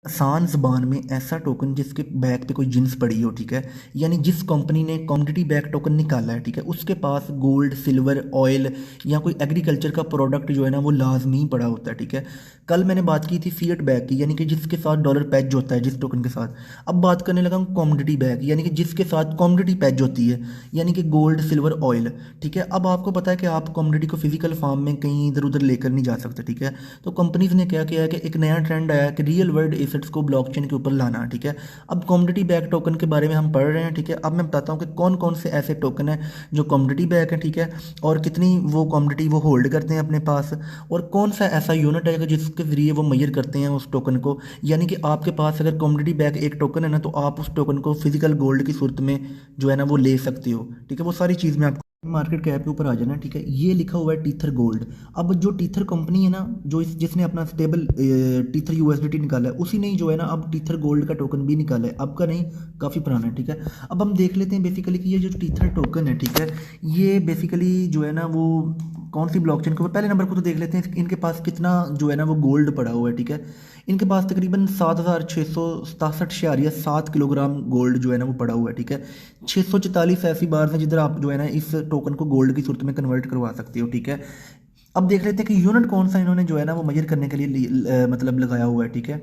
आसान ज़बान में ऐसा टोकन जिसके बैक पे कोई जिन्स पड़ी हो, ठीक है। यानी जिस कंपनी ने कमोडिटी बैक टोकन निकाला है, ठीक है, उसके पास गोल्ड, सिल्वर, ऑयल या कोई एग्रीकल्चर का प्रोडक्ट जो है ना वो लाजमी पड़ा होता है, ठीक है। कल मैंने बात की थी फिएट बैक की, यानी कि जिसके साथ डॉलर पैज होता है जिस टोकन के साथ। अब बात करने लगा हूँ कमोडिटी बैक, यानी कि जिसके साथ कमोडिटी पैज होती है, यानी कि गोल्ड, सिल्वर, ऑयल, ठीक है। अब आपको पता है कि आप कमोडिटी को फिजिकल फॉर्म में कहीं इधर उधर लेकर नहीं जा सकते, ठीक है। तो कंपनीज ने क्या किया है कि एक नया ट्रेंड आया है कि रियल वर्ल्ड एसेट्स को ब्लॉकचेन के ऊपर लाना, ठीक है। अब कमोडिटी बैक टोकन के बारे में हम पढ़ रहे हैं, ठीक है। अब मैं बताता हूँ कि कौन कौन से ऐसे टोकन हैं जो कमोडिटी बैक है, ठीक है, और कितनी वो कमोडिटी वो होल्ड करते हैं अपने पास, और कौन सा ऐसा यूनिट है कि जिसके ज़रिए वो मेजर करते हैं उस टोकन को। यानी कि आपके पास अगर कमोडिटी बैक एक टोकन है ना, तो आप उस टोकन को फिजिकल गोल्ड की सूरत में जो है ना वो ले सकते हो, ठीक है। वो सारी चीज़ मैं आपको मार्केट कैप के ऊपर आ जाना, ठीक है। ये लिखा हुआ है टीथर गोल्ड। अब जो टीथर कंपनी है ना, जो जिसने अपना स्टेबल टीथर यूएसडीटी निकाला है, उसी ने जो है ना अब टीथर गोल्ड का टोकन भी निकाला है। अब का नहीं, काफ़ी पुराना है, ठीक है। अब हम देख लेते हैं बेसिकली कि ये जो टीथर टोकन है, ठीक है, ये बेसिकली जो है ना वो कौन सी ब्लॉकचेन के ऊपर। पहले नंबर को तो देख लेते हैं इनके पास कितना जो है ना वो गोल्ड पड़ा हुआ है, ठीक है। इनके पास तकरीबन 7,667.7 किलोग्राम गोल्ड जो है ना वो पड़ा हुआ है, ठीक है। 644 ऐसी बार हैं जिधर आप जो है ना इस टोकन को गोल्ड की सूरत में कन्वर्ट करवा सकते हो, ठीक है। अब देख लेते हैं कि यूनिट कौन सा इन्होंने जो है ना वो मेजर करने के लिए मतलब लगाया हुआ है, ठीक है।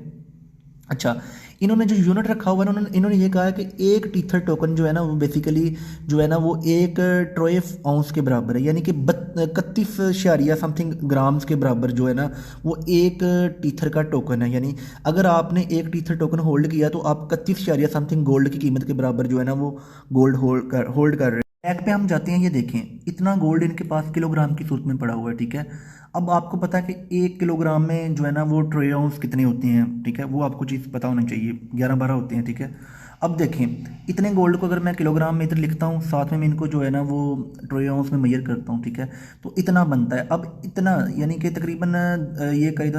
अच्छा, इन्होंने जो यूनिट रखा हुआ है ना, इन्होंने ये कहा है कि एक टीथर टोकन जो है ना वो बेसिकली जो है ना वो एक ट्रोएफ आउंस के बराबर है, यानी कि 31 समथिंग ग्राम्स के बराबर जो है ना वो एक टीथर का टोकन है। यानी अगर आपने एक टीथर टोकन होल्ड किया तो आप 31 समथिंग गोल्ड की कीमत के बराबर जो है ना वो गोल्ड होल्ड कर रहे हैं। बैक पे हम जाते हैं, ये देखें इतना गोल्ड इनके पास किलोग्राम की सूरत में पड़ा हुआ है, ठीक है। अब आपको पता है कि 1 किलोग्राम में जो है ना वो ट्रे आउंस कितने होते हैं, ठीक है, वो आपको चीज़ पता होना चाहिए, 11-12 होते हैं, ठीक है। अब देखें इतने गोल्ड को अगर मैं किलोग्राम में इधर लिखता हूँ, साथ में मैं इनको जो है ना वो ट्रे आउंस में मेजर करता हूँ, ठीक है, तो इतना बनता है। अब इतना यानी कि तकरीबन ये कई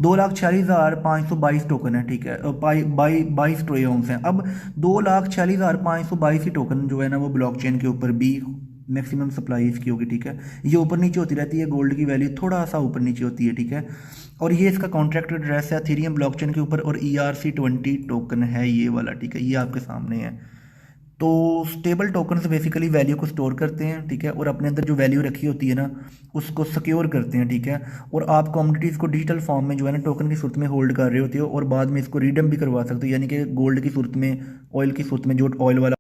2,46,522 टोकन है, ठीक है, 22 ट्रे आउंस हैं। अब 2,46,522 ही टोकन जो है ना वो ब्लॉकचेन के ऊपर भी मैक्सिमम सप्लाई इसकी होगी, ठीक है। ये ऊपर नीचे होती रहती है, गोल्ड की वैल्यू थोड़ा सा ऊपर नीचे होती है, ठीक है। और ये इसका कॉन्ट्रैक्ट एड्रेस है एथेरियम ब्लॉकचेन के ऊपर, और ERC20 टोकन है ये वाला, ठीक है, ये आपके सामने है। तो स्टेबल टोकन से बेसिकली वैल्यू को स्टोर करते हैं, ठीक है, और अपने अंदर जो वैल्यू रखी होती है ना उसको सिक्योर करते हैं, ठीक है। और आप कमोडिटीज़ को डिजिटल फॉर्म में जो है ना टोकन की सूरत में होल्ड कर रहे होते हो, और बाद में इसको रिडम भी करवा सकते हो, यानी कि गोल्ड की सूरत में, ऑयल की सूरत में, जो ऑयल वाला